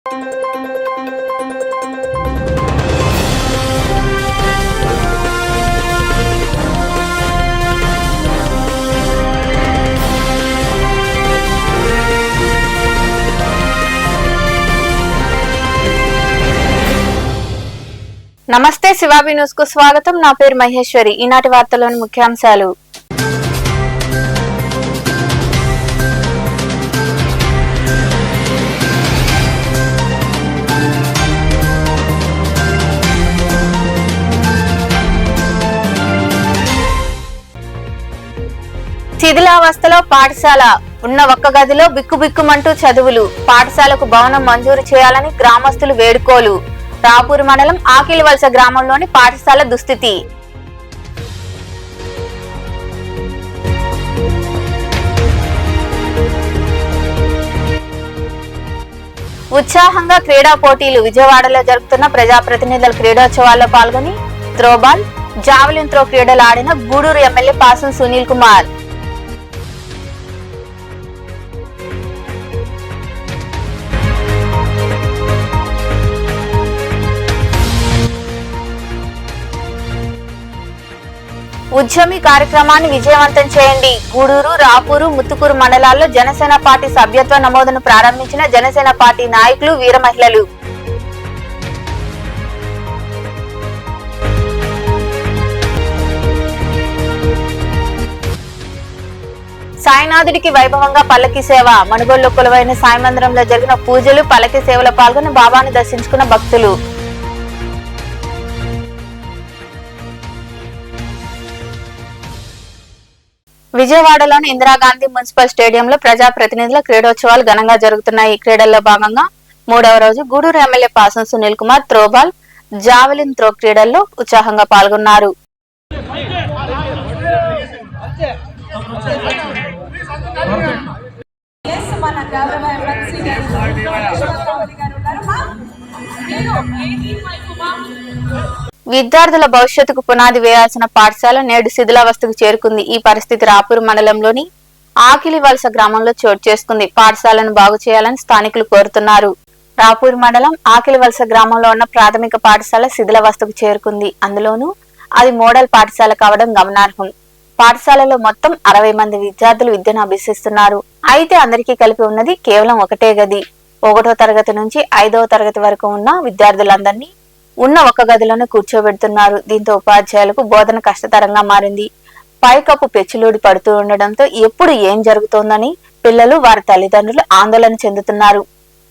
నమస్తే శివాబి న్యూస్ కు స్వాగతం. నా పేరు మహేశ్వరి. ఈనాటి వార్తల్లోని ముఖ్యాంశాలు. శిథిలావస్థలో పాఠశాల, ఉన్న ఒక్క గదిలో బిక్కుబిక్కుమంటూ చదువులు. పాఠశాలకు భవనం మంజూరు చేయాలని గ్రామస్తులు వేడుకోలు. రాపూర్ మండలం ఆకిలివలస గ్రామంలోని పాఠశాల దుస్థితి. ఉత్సాహంగా క్రీడా పోటీలు. విజయవాడలో జరుగుతున్న ప్రజాప్రతినిధుల క్రీడోత్సవాల్లో పాల్గొని త్రోబాల్, జావెలిన్ త్రో క్రీడలు ఆడిన గూడూరు ఎమ్మెల్యే పాసం సునీల్ కుమార్. ఉద్యమి కార్యక్రమాన్ని విజయవంతం చేయండి. గూడూరు, రాపూరు, ముత్తుకూరు మండలాల్లో జనసేన పార్టీ సభ్యత్వ నమోదును ప్రారంభించిన జనసేన పార్టీ నాయకులు, వీర మహిళలు. సాయినాథుడికి వైభవంగా పల్లకి సేవ. మనుగోలులో కొలువైన సాయి మందిరంలో జరిగిన పూజలు, పల్లకి సేవలో పాల్గొని బాబాను దర్శించుకున్న భక్తులు. విజయవాడలోని ఇందిరాగాంధీ మున్సిపల్ స్టేడియంలో ప్రజాప్రతినిధుల క్రీడోత్సవాలు ఘనంగా జరుగుతున్నాయి. క్రీడల్లో భాగంగా 3వ రోజు Gudur MLA Pasam Sunil Kumar throwball, javelin throw క్రీడల్లో ఉత్సాహంగా పాల్గొన్నారు. విద్యార్థుల భవిష్యత్తుకు పునాది వేయాల్సిన పాఠశాల నేడు శిథిలావస్థకు చేరుకుంది. ఈ పరిస్థితి రాపూర్ మండలంలోని ఆకిలివలస గ్రామంలో చోటు చేసుకుంది. పాఠశాలను బాగు చేయాలని స్థానికులు కోరుతున్నారు. రాపూర్ మండలం ఆకిలివలస గ్రామంలో ఉన్న ప్రాథమిక పాఠశాల శిథిలావస్థకు చేరుకుంది. అందులోనూ అది మోడల్ పాఠశాల కావడం గమనార్హం. పాఠశాలలో మొత్తం 60 మంది విద్యార్థులు విద్యను అభ్యసిస్తున్నారు. అయితే అందరికీ కలిపి ఉన్నది కేవలం ఒకటే గది. 1వ తరగతి నుంచి 5వ తరగతి వరకు ఉన్న విద్యార్థులందరినీ ఉన్న ఒక్క గదిలోనే కూర్చోబెడుతున్నారు. దీంతో ఉపాధ్యాయులకు బోధన కష్టతరంగా మారింది. పైకప్పు పెచ్చులూడి పడుతూ ఉండడంతో ఎప్పుడు ఏం జరుగుతోందని పిల్లలు, వారి తల్లిదండ్రులు ఆందోళన చెందుతున్నారు.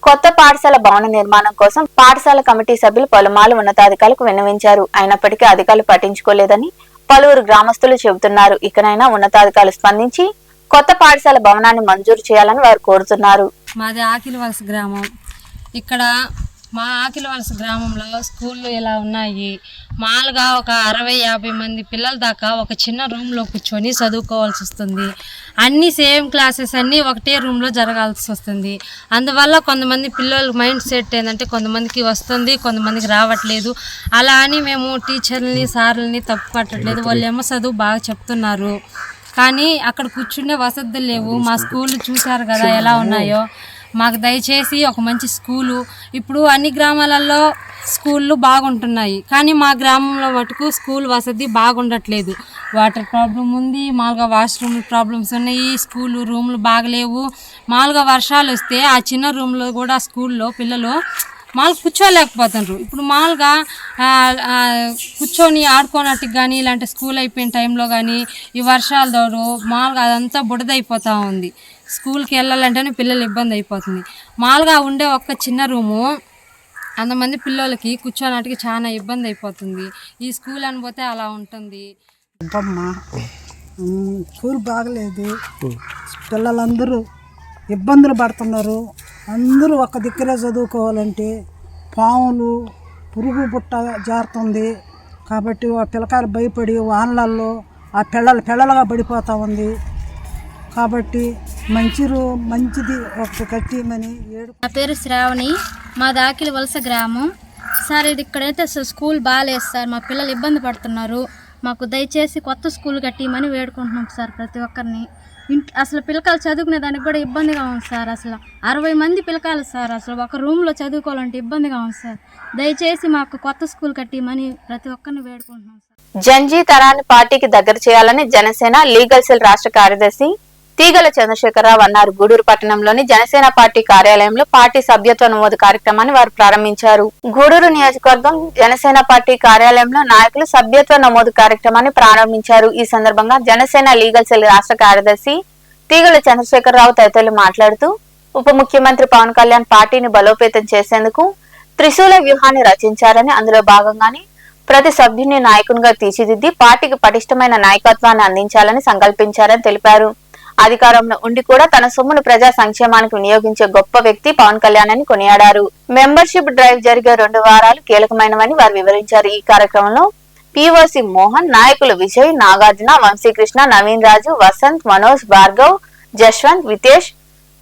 కొత్త పాఠశాల భవన నిర్మాణం కోసం పాఠశాల కమిటీ సభ్యులు పలుమార్లు ఉన్నతాధికారులకు విన్నవించారు. అయినప్పటికీ అధికారులు పట్టించుకోలేదని పలువురు గ్రామస్తులు చెబుతున్నారు. ఇకనైనా ఉన్నతాధికారులు స్పందించి కొత్త పాఠశాల భవనాన్ని మంజూరు చేయాలని వారు కోరుతున్నారు. మాది ఆకిలివలస గ్రామం. ఇక్కడ మా ఆకిలివలస గ్రామంలో స్కూళ్ళు ఇలా ఉన్నాయి. మామూలుగా ఒక 60-50 మంది పిల్లల దాకా ఒక చిన్న రూమ్లో కూర్చొని చదువుకోవాల్సి వస్తుంది. అన్ని సేమ్ క్లాసెస్ అన్నీ ఒకటే రూమ్లో జరగాల్సి వస్తుంది. అందువల్ల కొంతమంది పిల్లల మైండ్ సెట్ ఏంటంటే కొంతమందికి వస్తుంది, కొంతమందికి రావట్లేదు. అలా అని మేము టీచర్లని, సార్లని తప్పు పట్టట్లేదు. వాళ్ళేమో చదువు బాగా చెప్తున్నారు, కానీ అక్కడ కూర్చునే వసతులు లేవు. మా స్కూళ్ళు చూశారు కదా ఎలా ఉన్నాయో. మాకు దయచేసి ఒక మంచి స్కూలు, ఇప్పుడు అన్ని గ్రామాలలో స్కూళ్ళు బాగుంటున్నాయి, కానీ మా గ్రామంలో మటుకు స్కూల్ వసతి బాగుండట్లేదు. వాటర్ ప్రాబ్లం ఉంది, మామూలుగా వాష్రూమ్ ప్రాబ్లమ్స్ ఉన్నాయి, స్కూలు రూమ్లు బాగలేవు. మామూలుగా వర్షాలు వస్తే ఆ చిన్న రూమ్లో కూడా స్కూల్లో పిల్లలు మామూలుగా కూర్చోలేకపోతున్నారు. ఇప్పుడు మామూలుగా కూర్చొని ఆడుకోనట్టుకు కానీ ఇలాంటి స్కూల్ అయిపోయిన టైంలో కానీ ఈ వర్షాల దోరు మామూలుగా అదంతా బుడదైపోతూ ఉంది. స్కూల్కి వెళ్ళాలంటేనే పిల్లలు ఇబ్బంది అయిపోతుంది. మామూలుగా ఉండే ఒక్క చిన్న రూము అంతమంది పిల్లలకి కూర్చోనాటికి చాలా ఇబ్బంది అయిపోతుంది. ఈ స్కూల్ అనిపోతే అలా ఉంటుంది. స్కూల్ బాగలేదు, పిల్లలందరూ ఇబ్బందులు పడుతున్నారు. అందరూ ఒక్క దిక్కునే చదువుకోవాలంటే పాములు, పురుగు పుట్ట జారుతుంది. కాబట్టి ఆ పిల్లకాయలు భయపడి వానలలో ఆ పెళ్ళలుగా పడిపోతూ ఉంది. కాబట్టి మంచిది ఒకటి కట్టిమని నా పేరు శ్రావణి. మా ఆకిలివలస గ్రామం. సార్ ఇది ఇక్కడైతే స్కూల్ బాగాలేదు సార్, మా పిల్లలు ఇబ్బంది పడుతున్నారు. మాకు దయచేసి కొత్త స్కూల్ కట్టిమని వేడుకుంటున్నాం సార్ ప్రతి ఒక్కరిని. అసలు పిల్లకాయలు చదువుకునే దానికి కూడా ఇబ్బందిగా ఉంది సార్. అసలు 60 మంది పిల్లకాయలు సార్. అసలు ఒక రూమ్లో చదువుకోవాలంటే ఇబ్బందిగా ఉంది సార్. దయచేసి మాకు కొత్త స్కూల్ కట్టిమని ప్రతి ఒక్కరిని వేడుకుంటున్నాం సార్. జంజీ తరాన్ని పార్టీకి దగ్గర చేయాలని జనసేన లీగల్ సెల్ రాష్ట్ర కార్యదర్శి తీగల చంద్రశేఖరరావు అన్నారు. గూడూరు పట్టణంలోని జనసేన పార్టీ కార్యాలయంలో పార్టీ సభ్యత్వ నమోదు కార్యక్రమాన్ని వారు ప్రారంభించారు. గూడూరు నియోజకవర్గం జనసేన పార్టీ కార్యాలయంలో నాయకులు సభ్యత్వ నమోదు కార్యక్రమాన్ని ప్రారంభించారు. ఈ సందర్భంగా జనసేన లీగల్ సెల్ రాష్ట్ర కార్యదర్శి తీగల చంద్రశేఖరరావు తదితరులు మాట్లాడుతూ ఉప ముఖ్యమంత్రి పవన్ కళ్యాణ్ పార్టీని బలోపేతం చేసేందుకు త్రిశూల వ్యూహాన్ని రచించారని, అందులో భాగంగానే ప్రతి సభ్యుని నాయకునిగా తీర్చిదిద్ది పార్టీకి పటిష్టమైన నాయకత్వాన్ని అందించాలని సంకల్పించారని తెలిపారు. అధికారంలో ఉండి కూడా తన సొమ్మును ప్రజా సంక్షేమానికి వినియోగించే గొప్ప వ్యక్తి పవన్ కళ్యాణ్ అని కొనియాడారు. మెంబర్షిప్ డ్రైవ్ జరిగే 2 వారాలు కీలకమైనవని వారు వివరించారు. ఈ కార్యక్రమంలో పిఓసి మోహన్, నాయకులు విజయ్, నాగార్జున, వంశీకృష్ణ, నవీన్ రాజు, వసంత్, మనోజ్, భార్గవ్, జశ్వంత్, వితేష్,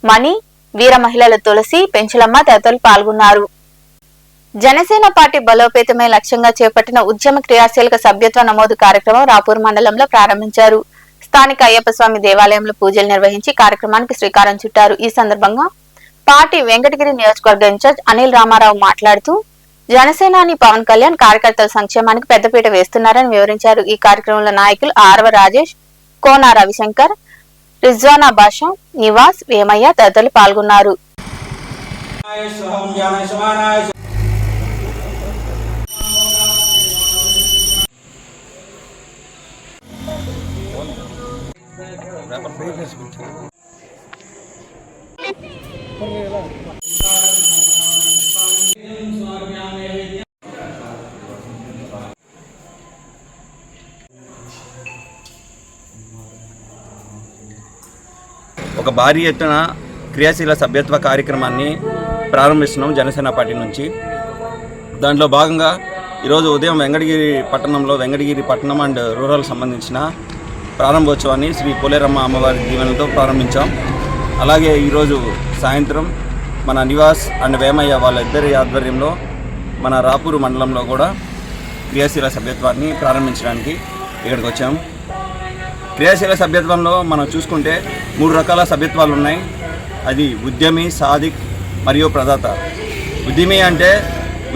మణి, వీర మహిళల తులసి, పెంచులమ్మ తదితరులు పాల్గొన్నారు. జనసేన పార్టీ బలోపేతమే లక్ష్యంగా చేపట్టిన ఉద్యమ క్రియాశీలక సభ్యత్వ నమోదు కార్యక్రమం రాపూర్ మండలంలో ప్రారంభించారు. స్థానిక అయ్యప్ప స్వామి దేవాలయంలో పూజలు నిర్వహించి కార్యక్రమానికి శ్రీకారం చుట్టారు. ఈ సందర్భంగా పార్టీ వెంకటగిరి నియోజకవర్గ ఇన్ఛార్జ్ అనిల్ రామారావు మాట్లాడుతూ జనసేనాని పవన్ కళ్యాణ్ కార్యకర్తల సంక్షేమానికి పెద్దపీట వేస్తున్నారని వివరించారు. ఈ కార్యక్రమంలో నాయకులు ఆర్వ రాజేష్, కోన రవిశంకర్, రిజ్వానా బాషా, నివాస్, వేమయ్య తదితరులు పాల్గొన్నారు. ఒక భారీ ఎత్తున క్రియాశీల సభ్యత్వ కార్యక్రమాన్ని ప్రారంభిస్తున్నాం జనసేన పార్టీ నుంచి. దాంట్లో భాగంగా ఈరోజు ఉదయం వెంకటగిరి పట్టణం అండ్ రూరల్ సంబంధించిన ప్రారంభోత్సవాన్ని శ్రీ పోలేరమ్మ అమ్మవారి దీవెనలతో ప్రారంభించాం. అలాగే ఈరోజు సాయంత్రం మన నివాస్ అండ్ వేమయ్య వాళ్ళిద్దరి ఆధ్వర్యంలో మన రాపూరు మండలంలో కూడా క్రియాశీల సభ్యత్వాన్ని ప్రారంభించడానికి ఇక్కడికి వచ్చాం. క్రియాశీల సభ్యత్వంలో మనం చూసుకుంటే 3 రకాల సభ్యత్వాలు ఉన్నాయి. అది ఉద్యమి, సాధిక్ మరియు ప్రదాత. ఉద్యమి అంటే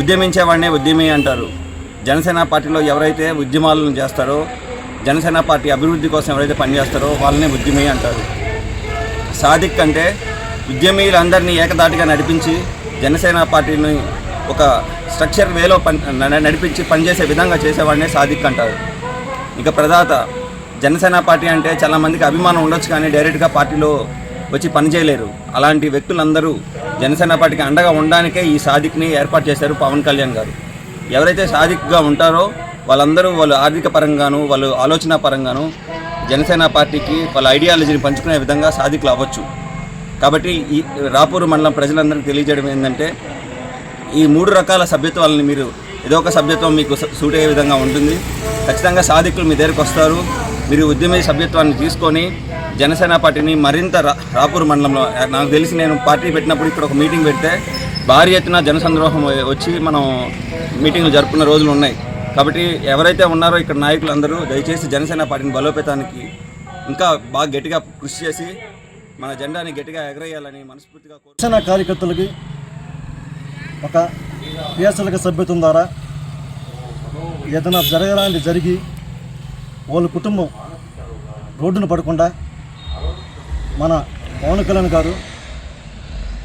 ఉద్యమించేవాడినే ఉద్యమి అంటారు. జనసేన పార్టీలో ఎవరైతే ఉద్యమాలను చేస్తారో, జనసేన పార్టీ అభివృద్ధి కోసం ఎవరైతే పనిచేస్తారో వాళ్ళనే ఉద్యమి అంటారు. సాధిక్ అంటే ఉద్యమీలందరినీ ఏకదాటిగా నడిపించి జనసేన పార్టీని ఒక స్ట్రక్చర్ వేలో నడిపించి పనిచేసే విధంగా చేసేవాడినే సాధిక్ అంటారు. ఇక ప్రదాత, జనసేన పార్టీ అంటే చాలామందికి అభిమానం ఉండొచ్చు కానీ డైరెక్ట్గా పార్టీలో వచ్చి పనిచేయలేరు. అలాంటి వ్యక్తులందరూ జనసేన పార్టీకి అండగా ఉండడానికే ఈ సాధిక్ని ఏర్పాటు చేశారు పవన్ కళ్యాణ్ గారు. ఎవరైతే సాధిక్గా ఉంటారో వాళ్ళందరూ వాళ్ళు ఆర్థిక పరంగాను, వాళ్ళు ఆలోచన పరంగాను జనసేన పార్టీకి వాళ్ళ ఐడియాలజీని పంచుకునే విధంగా సాధికులు అవ్వచ్చు. కాబట్టి ఈ రాపూరు మండలం ప్రజలందరికీ తెలియజేయడం ఏంటంటే, ఈ 3 రకాల సభ్యత్వాలని మీరు ఏదో ఒక సభ్యత్వం మీకు సూట్ అయ్యే విధంగా ఉంటుంది. ఖచ్చితంగా సాధికులు మీ దగ్గరికి వస్తారు. మీరు ఉద్యమ సభ్యత్వాన్ని తీసుకొని జనసేన పార్టీని మరింత రాపూరు మండలంలో, నాకు తెలిసి నేను పార్టీ పెట్టినప్పుడు ఇక్కడ ఒక మీటింగ్ పెడితే భారీ ఎత్తున జనసంద్రోహం వచ్చి మనం మీటింగ్లు జరుపుకున్న రోజులు ఉన్నాయి. కాబట్టి ఎవరైతే ఉన్నారో ఇక్కడ నాయకులందరూ దయచేసి జనసేన పార్టీని బలోపేతానికి ఇంకా బాగా గట్టిగా కృషి చేసి మన జెండాని గట్టిగా ఎగరేయాలని మనస్ఫూర్తిగా జనసేన కార్యకర్తలకి ఒక క్రియాశీలక సభ్యత్వం ద్వారా ఏదైనా జరగడానికి జరిగి వాళ్ళ కుటుంబం రోడ్డును పడకుండా మన పవన్ కళ్యాణ్ గారు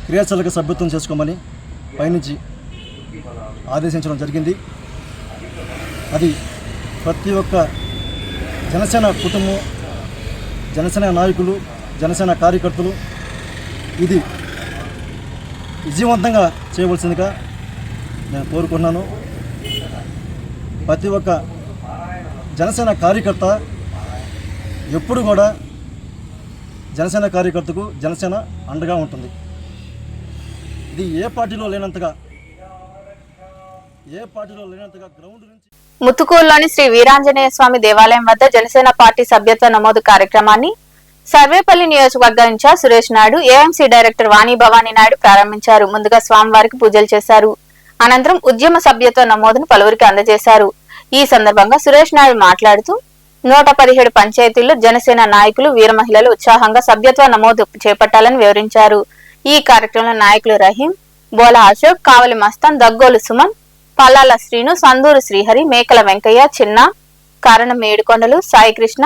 క్రియాశీలక సభ్యత్వం చేసుకోమని పైనుంచి ఆదేశించడం జరిగింది. అది ప్రతి ఒక్క జనసేన కుటుంబం, జనసేన నాయకులు, జనసేన కార్యకర్తలు ఇది విజయవంతంగా చేయవలసిందిగా నేను కోరుకున్నాను. ప్రతి ఒక్క జనసేన కార్యకర్త ఎప్పుడు కూడా జనసేన కార్యకర్తకు జనసేన అండగా ఉంటుంది. ఇది ఏ పార్టీలో లేనంతగా గ్రౌండ్ నుంచి. ముత్తుకూరులోని శ్రీ వీరాంజనేయ స్వామి దేవాలయం వద్ద జనసేన పార్టీ సభ్యత్వ నమోదు కార్యక్రమాన్ని సర్వేపల్లి నియోజకవర్గ incharge Suresh Naidu, AMC director Vani Bhavani Naidu ప్రారంభించారు. ముందుగా స్వామివారికి పూజలు చేశారు. అనంతరం ఉద్యమ సభ్యత్వ నమోదును పలువురికి అందజేశారు. ఈ సందర్భంగా సురేష్ నాయుడు మాట్లాడుతూ 117 పంచాయతీల్లో జనసేన నాయకులు వీర మహిళలు ఉత్సాహంగా సభ్యత్వ నమోదు చేపట్టాలని వివరించారు. ఈ కార్యక్రమంలో నాయకులు రహీం, బోలా అశోక్, కావలి మస్తాన్, దగ్గోలు సుమన్, పల్లాల శ్రీను, సందూరు శ్రీహరి, మేకల వెంకయ్య, చిన్న, కారణం ఏడుకొండలు, సాయికృష్ణ,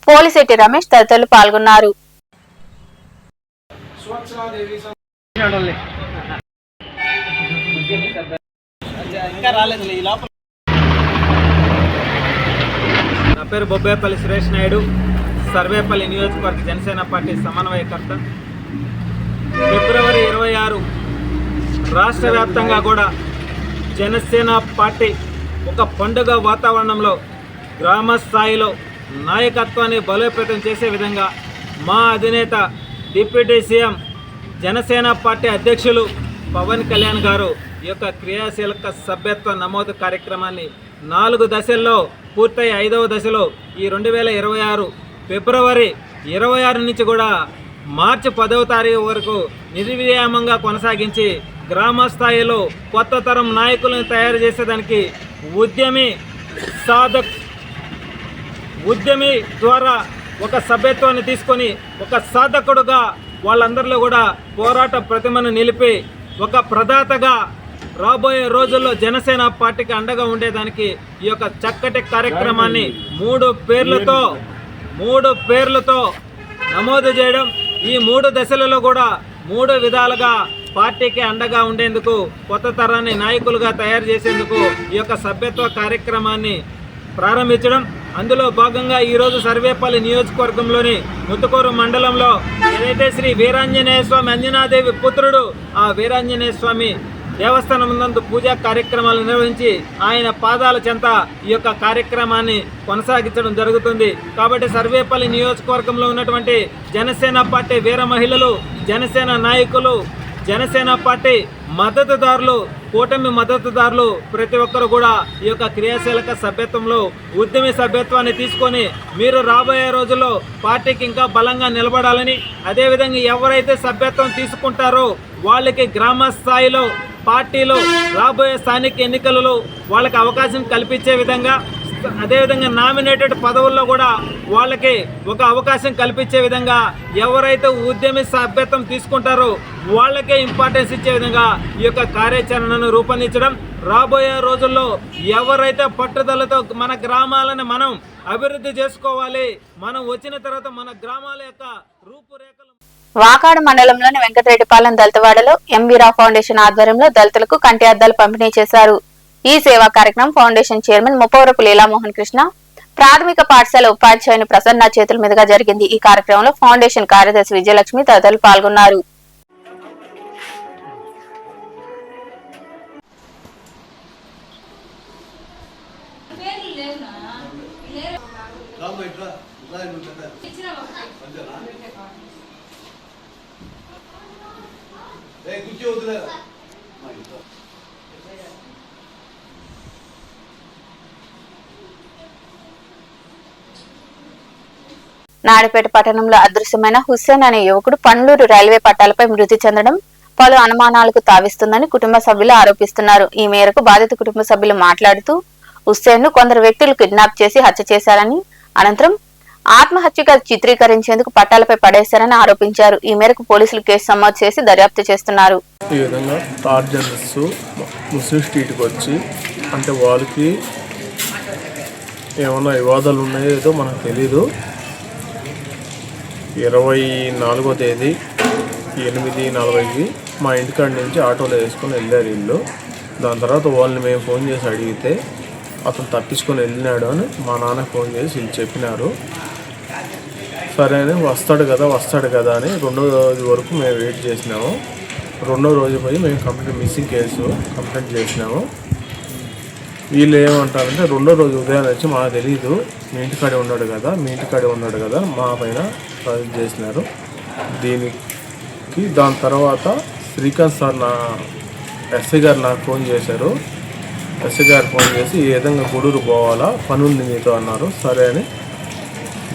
పోలిశెట్టి రమేష్ తదితరులు పాల్గొన్నారు. నా పేరు బొబ్బేపల్లి సురేష్ నాయుడు, సర్వేపల్లి నియోజకవర్గ జనసేన పార్టీ సమన్వయకర్త. ఫిబ్రవరి 26 రాష్ట్ర వ్యాప్తంగా కూడా జనసేన పార్టీ ఒక పండుగ వాతావరణంలో గ్రామ స్థాయిలో నాయకత్వాన్ని బలోపేతం చేసే విధంగా మా అధినేత డిప్యూటీ సీఎం జనసేన పార్టీ అధ్యక్షులు పవన్ కళ్యాణ్ గారు ఈ యొక్క క్రియాశీలక సభ్యత్వ నమోదు కార్యక్రమాన్ని 4 దశల్లో పూర్తయి 5వ దశలో ఈ 2026 ఫిబ్రవరి 26 నుంచి కూడా మార్చి 10వ తారీఖు వరకు నిర్విరామంగా కొనసాగించి గ్రామ స్థాయిలో కొత్త తరం నాయకులను తయారు చేసేదానికి ఉద్యమి ద్వారా ఒక సభ్యత్వాన్ని తీసుకొని ఒక సాధకుడుగా వాళ్ళందరిలో కూడా పోరాట ప్రతిమను నిలిపి ఒక ప్రదాతగా రాబోయే రోజుల్లో జనసేన పార్టీకి అండగా ఉండేదానికి ఈ యొక్క చక్కటి కార్యక్రమాన్ని 3 పేర్లతో నమోదు చేయడం, ఈ 3 దశలలో కూడా 3 విధాలుగా పార్టీకి అండగా ఉండేందుకు, కొత్త తరాన్ని నాయకులుగా తయారు చేసేందుకు ఈ యొక్క సభ్యత్వ కార్యక్రమాన్ని ప్రారంభించడం. అందులో భాగంగా ఈరోజు సర్వేపల్లి నియోజకవర్గంలోని ముత్తుకూరు మండలంలో ఏదైతే శ్రీ వీరాంజనేయ స్వామి అంజనాదేవి పుత్రుడు ఆ వీరాంజనేయ స్వామి దేవస్థానం నందు పూజా కార్యక్రమాలు నిర్వహించి ఆయన పాదాల చెంత ఈ యొక్క కార్యక్రమాన్ని కొనసాగించడం జరుగుతుంది. కాబట్టి సర్వేపల్లి నియోజకవర్గంలో ఉన్నటువంటి జనసేన పార్టీ వీర మహిళలు, జనసేన నాయకులు, జనసేన పార్టీ మద్దతుదారులు, కూటమి మద్దతుదారులు ప్రతి ఒక్కరు కూడా ఈ యొక్క క్రియాశీలక సభ్యత్వంలో ఉద్యమి సభ్యత్వాన్ని తీసుకొని మీరు రాబోయే రోజుల్లో పార్టీకి ఇంకా బలంగా నిలబడాలని, అదేవిధంగా ఎవరైతే సభ్యత్వం తీసుకుంటారో వాళ్ళకి గ్రామ స్థాయిలో పార్టీలో రాబోయే స్థానిక ఎన్నికలలో వాళ్ళకి అవకాశం కల్పించే విధంగా, అదేవిధంగా నామినేటెడ్ పదవుల్లో కూడా వాళ్ళకి ఒక అవకాశం కల్పించే విధంగా, ఎవరైతే ఉద్యమి సభ్యత్వం తీసుకుంటారో వాళ్ళకే ఇంపార్టెన్స్ ఇచ్చే విధంగా ఈ యొక్క కార్యాచరణను రూపొందించడం. రాబోయే రోజుల్లో ఎవరైతే పట్టుదలతో మన గ్రామాలను మనం అభివృద్ధి చేసుకోవాలి, మనం వచ్చిన తర్వాత మన గ్రామాల యొక్క రూపురేఖలు. వాకాడు మండలంలోని వెంకటరెడ్డిపాలెం దళితవాడలో ఎంవీరావు ఫౌండేషన్ ఆధ్వర్యంలో దళితులకు కంటి అద్దాలు పంపిణీ చేశారు. ఈ సేవా కార్యక్రమం ఫౌండేషన్ చైర్మన్ ముప్పవరపు లీలామోహన్ కృష్ణ, ప్రాథమిక పాఠశాల ఉపాధ్యాయుని ప్రసన్న చేతుల మీదుగా జరిగింది. ఈ కార్యక్రమంలో ఫౌండేషన్ కార్యదర్శి విజయలక్ష్మి తదితరులు పాల్గొన్నారు. నాడిపేట పట్టణంలో అదృశ్యమైన హుస్సేన్ అనే యువకుడు పండ్లూరు రైల్వే పట్టాలపై మృతి చెందడం పలు అనుమానాలకు తావిస్తుందని కుటుంబ సభ్యులు ఆరోపిస్తున్నారు. ఈ మేరకు బాధిత కుటుంబ సభ్యులు మాట్లాడుతూ హుస్సేన్ ను కొందరు వ్యక్తులు కిడ్నాప్ చేసి హత్య చేశారని, అనంతరం ఆత్మహత్యగా చిత్రీకరించేందుకు పట్టాలపై పడేశారని ఆరోపించారు. ఈ మేరకు పోలీసులు కేసు నమోదు చేసి దర్యాప్తు చేస్తున్నారు. ఈ విధంగా టార్చ్ జర్నలిస్ట్ ముస్లిం స్ట్రీట్కి వచ్చి, అంటే వాళ్ళకి ఏమన్నా వివాదాలు ఉన్నాయో ఏదో మనకు తెలీదు. 24వ తేదీ 8:40కి మా ఇంటికాడ నుంచి ఆటోలో వేసుకొని వెళ్ళారు వీళ్ళు. దాని తర్వాత వాళ్ళని మేము ఫోన్ చేసి అడిగితే అతను తప్పించుకొని వెళ్ళినాడు అని మా నాన్న ఫోన్ చేసి వీళ్ళు చెప్పినారు. సరే అని వస్తాడు కదా అని 2వ రోజు వరకు మేము వెయిట్ చేసినాము. 2వ రోజు పోయి మేము మిస్సింగ్ కేసు కంప్లైంట్ చేసినాము. వీళ్ళు ఏమంటారంటే 2వ రోజు ఉదయం వచ్చి మాకు తెలీదు, మీ ఇంటికాడే ఉన్నాడు కదా మా పైన ప్రాజెక్ట్ చేసినారు. దాని తర్వాత శ్రీకాంత్ సార్ ఎస్ఐ గారు నాకు ఫోన్ చేశారు. ఎస్ఐ గారు ఫోన్ చేసి ఈ విధంగా గూడూరు పోవాలా, పని ఉంది నీతో అన్నారు. సరే అని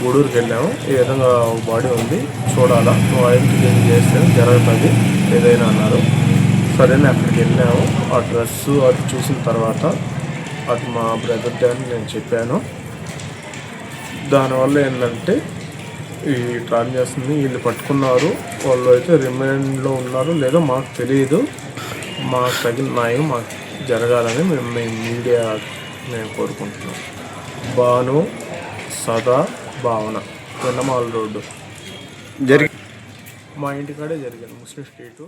గూడూరుకి వెళ్ళాము. ఈ విధంగా బాడీ ఉంది, చూడాలా, నువ్వు ఐడెంటిఫికేషన్ చేస్తే జరుగుతుంది ఏదైనా అన్నారు. సరే అని అక్కడికి వెళ్ళాము. ఆ డ్రెస్సు అది చూసిన తర్వాత అది మా బ్రదర్ అని నేను చెప్పాను. దానివల్ల ఏంటంటే ఈ ట్రాన్ చేస్తుంది, వీళ్ళు పట్టుకున్నారు, వాళ్ళు అయితే రిమాండ్లో ఉన్నారు లేదో మాకు తెలియదు. మాకు తగిన న్యాయం మాకు జరగాలని మేము మీడియా మేము కోరుకుంటున్నాం. భాను సదా భావన వెన్నమాల రోడ్డు మా ఇంటికాడే జరిగింది, ముస్లిం స్ట్రీటు.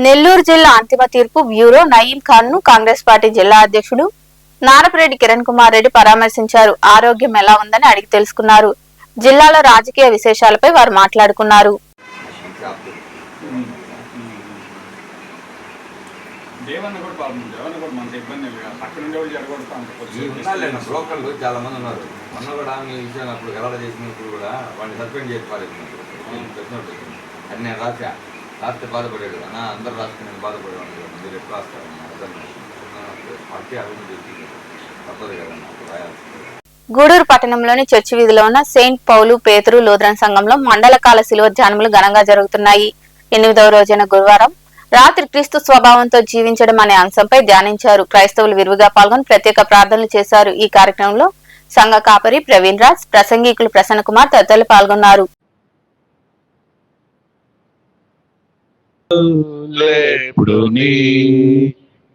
నెల్లూరు జిల్లా అంతిమ తీర్పు బ్యూరో నయీం ఖాన్ ను కాంగ్రెస్ పార్టీ జిల్లా అధ్యక్షుడు నారపరెడ్డి కిరణ్ కుమార్ రెడ్డి పరామర్శించారు. ఆరోగ్యం ఎలా ఉందని అడిగి తెలుసుకున్నారు. జిల్లాలో రాజకీయ విశేషాలపై వారు మాట్లాడుకున్నారు. చాలా మంది ఉన్నారు. మొన్న కూడా మీ విషయాన్ని అప్పుడు గెలవ చేసినప్పుడు కూడా వాడిని సస్పెండ్ చేసి పారేసినట్టు అది నేను రాస్తే బాధపడేది అన్న, అందరు రాస్తే నేను బాధపడేవాడిని కదా, మీరు ఎప్పుడు రాస్తారన్న పార్టీ అభివృద్ధి చేసింది తప్పదు కదన్నా రాయాల్సి. గూడూరు పట్టణంలోని చర్చి వీధిలో ఉన్న సెయింట్ పౌలు పేతురు లూథరన్ సంఘంలో మండలకాల శిలువ ధ్యానములు ఘనంగా జరుగుతున్నాయి. 8వ రోజైన గురువారం రాత్రి క్రీస్తు స్వభావంతో జీవించడం అనే అంశంపై ధ్యానించారు. క్రైస్తవులు విరివిగా పాల్గొని ప్రత్యేక ప్రార్థనలు చేశారు. ఈ కార్యక్రమంలో సంఘ కాపరి ప్రవీణ్ రాజ్, ప్రసంగికులు ప్రసన్న కుమార్ తదితరులు పాల్గొన్నారు.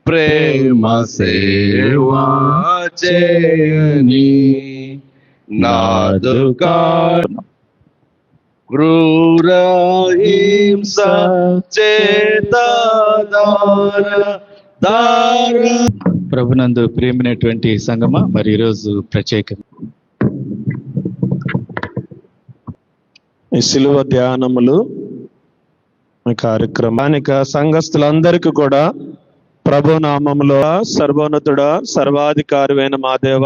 ప్రేమ సేవా చేయని నాదుకా క్రూర హింస ప్రభునందు ప్రేమైనటువంటి సంగమా, మరి ఈరోజు ప్రత్యేకం ఈ శిలువ ధ్యానములు కార్యక్రమానిక సంఘస్థులందరికీ కూడా ప్రభు నామములో సర్వోన్నతుడా సర్వాధికారి మా దేవ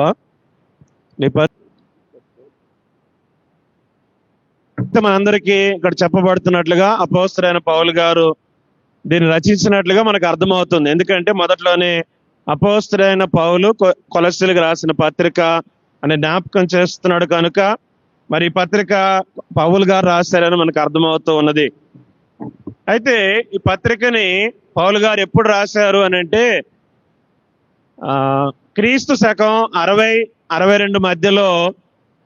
మనందరికీ ఇక్కడ చెప్పబడుతున్నట్లుగా అపోస్తలుడైన పౌలు గారు దీన్ని రచించినట్లుగా మనకు అర్థమవుతుంది. ఎందుకంటే మొదట్లోనే అపోస్తలుడైన పౌలు కొలస్సీలకు రాసిన పత్రిక అనే జ్ఞాపకం చేస్తున్నాడు కనుక మరి ఈ పత్రిక పౌలు గారు రాశారని మనకు అర్థమవుతూ ఉన్నది. అయితే ఈ పత్రికని పౌలు గారు ఎప్పుడు రాశారు అని అంటే క్రీస్తు శకం 60-62 మధ్యలో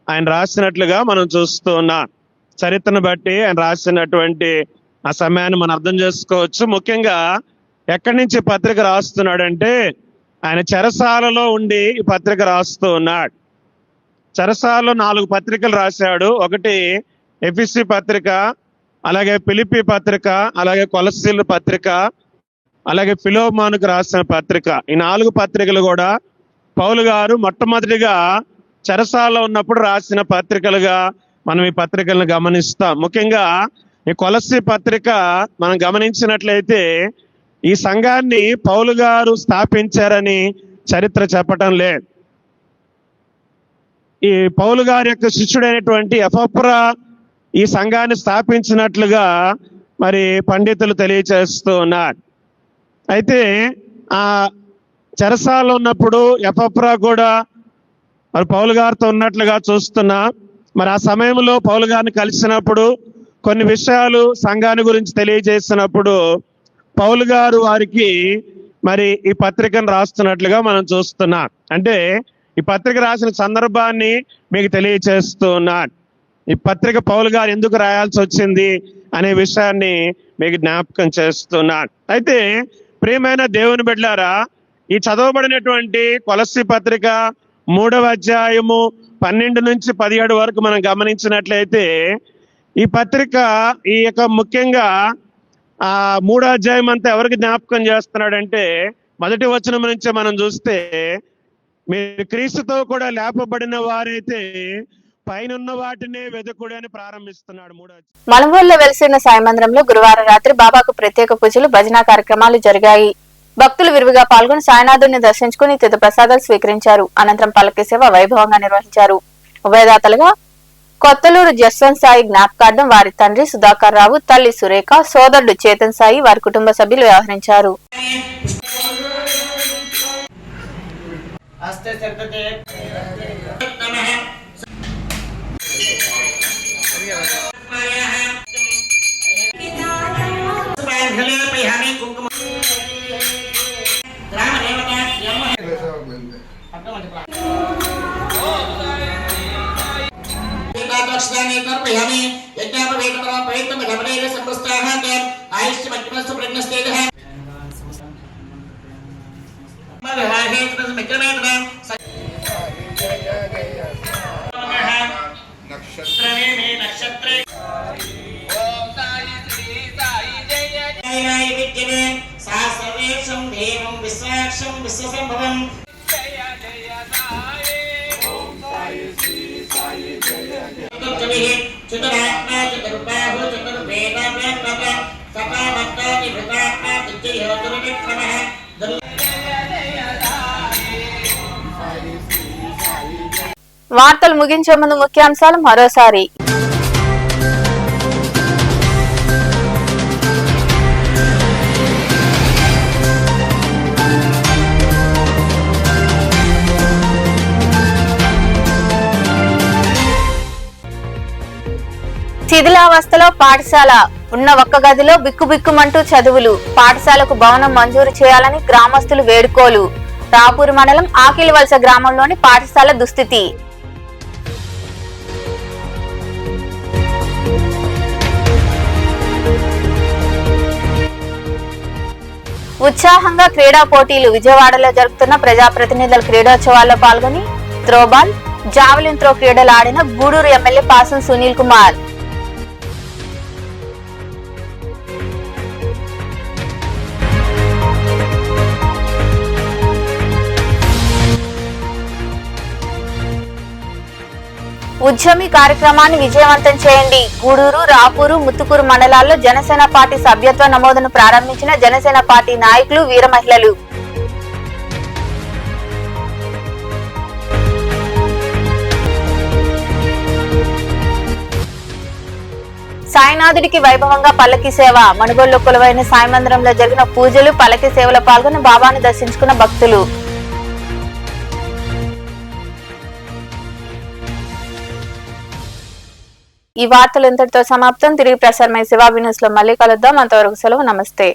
ఆయన రాసినట్లుగా మనం చూస్తూ ఉన్నాం. చరిత్రను బట్టి ఆయన రాసినటువంటి ఆ సమయాన్ని మనం అర్థం చేసుకోవచ్చు. ముఖ్యంగా ఎక్కడి నుంచి పత్రిక రాస్తున్నాడంటే ఆయన చెరసాలలో ఉండి ఈ పత్రిక రాస్తూ ఉన్నాడు. చెరసాలలో 4 పత్రికలు రాశాడు. ఒకటి ఎఫెసీ పత్రిక, అలాగే ఫిలిప్పీ పత్రిక, అలాగే కొలస్సీల పత్రిక, అలాగే ఫిలోమోనుకు రాసిన పత్రిక. ఈ 4 పత్రికలు కూడా పౌలు గారు మొట్టమొదటిగా చెరసాలలో ఉన్నప్పుడు రాసిన పత్రికలుగా మనం ఈ పత్రికలను గమనిస్తాం. ముఖ్యంగా ఈ కొలస్సీ పత్రిక మనం గమనించినట్లయితే ఈ సంఘాన్ని పౌలు గారు స్థాపించారని చరిత్ర చెప్పటం లేదు. ఈ పౌలు గారి యొక్క శిష్యుడైనటువంటి ఎపఫ్రా ఈ సంఘాన్ని స్థాపించినట్లుగా మరి పండితులు తెలియచేస్తూ ఉన్నారు. అయితే ఆ చెరసాలలో ఉన్నప్పుడు ఎపఫ్రా కూడా మరి పౌలు గారితో ఉన్నట్లుగా చూస్తున్నా. మరి ఆ సమయంలో పౌలు గారిని కలిసినప్పుడు కొన్ని విషయాలు సంఘాన్ని గురించి తెలియజేసినప్పుడు పౌలు గారు వారికి మరి ఈ పత్రికను రాస్తున్నట్లుగా మనం చూస్తున్నాం. అంటే ఈ పత్రిక రాసిన సందర్భాన్ని మీకు తెలియచేస్తూ ఉన్నాను. ఈ పత్రిక పౌలు గారు ఎందుకు రాయాల్సి వచ్చింది అనే విషయాన్ని మీకు జ్ఞాపకం చేస్తున్నాను. అయితే ప్రియమైన దేవుని బిడ్డలారా, ఈ చదవబడినటువంటి కొలస్సీ పత్రిక 3వ అధ్యాయము 12 నుంచి 17 వరకు మనం గమనించినట్లయితే ఈ పత్రిక ఈ యొక్క ముఖ్యంగా 3వ అధ్యాయం అంతా ఎవరికి జ్ఞాపకం చేస్తున్నాడంటే మొదటి వచనం నుంచి మనం చూస్తే మీరు క్రీస్తుతో కూడా లేపబడిన వారైతే పైనున్న వాటినే వెతుకుడు అని ప్రారంభిస్తున్నాడు. మనుగోలులో వెలిసిన సాయి మందిరంలో గురువారం రాత్రి బాబాకు ప్రత్యేక పూజలు, భజన కార్యక్రమాలు జరిగాయి. భక్తులు విరివిగా పాల్గొని సాయినాథుడిని దర్శించుకుని తీర్థ ప్రసాదాలు స్వీకరించారు. అనంతరం పల్లకి సేవ వైభవంగా నిర్వహించారు. ఉభయదాతలుగా కొత్తలూరు జస్వంత్ సాయి జ్ఞాపకార్థం వారి తండ్రి సుధాకర్ రావు, తల్లి సురేఖ, సోదరుడు చేతన్ సాయి, వారి కుటుంబ సభ్యులు వ్యవహరించారు. వార్తలు ముగించే ముందు ముఖ్యాంశాలు మరోసారి. శిథిలావస్థలో పాఠశాల, ఉన్న ఒక్క గదిలో బిక్కుబిక్కుమంటూ చదువులు. పాఠశాలకు భవనం మంజూరు చేయాలని గ్రామస్తులు వేడుకోలు. రాపూర్ మండలం ఆకిలివలస గ్రామంలోని పాఠశాల దుస్థితి. ఉత్సాహంగా క్రీడా పోటీలు. విజయవాడలో జరుగుతున్న ప్రజాప్రతినిధుల క్రీడోత్సవాల్లో పాల్గొని త్రోబాల్, జావెలిన్ త్రో క్రీడలు ఆడిన గూడూరు ఎమ్మెల్యే పాసం సునీల్ కుమార్. ఉద్యమి కార్యక్రమాన్ని విజయవంతం చేయండి. గూడూరు, రాపూరు, ముత్తుకూరు మండలాల్లో జనసేన పార్టీ సభ్యత్వ నమోదును ప్రారంభించిన జనసేన పార్టీ నాయకులు, వీర మహిళలు. సాయినాథుడికి వైభవంగా పల్లకి సేవ. మనుగోలులో కొలువైన సాయి మందిరంలో జరిగిన పూజలు, పల్లకి సేవలో పాల్గొని బాబాను దర్శించుకున్న భక్తులు. ఈ వార్తలు ఇంతటితో సమాప్తం. తిరిగి ప్రసారమై శివాబి న్యూస్ లో మళ్ళీ కలుద్దాం. అంతవరకు సెలవు. నమస్తే.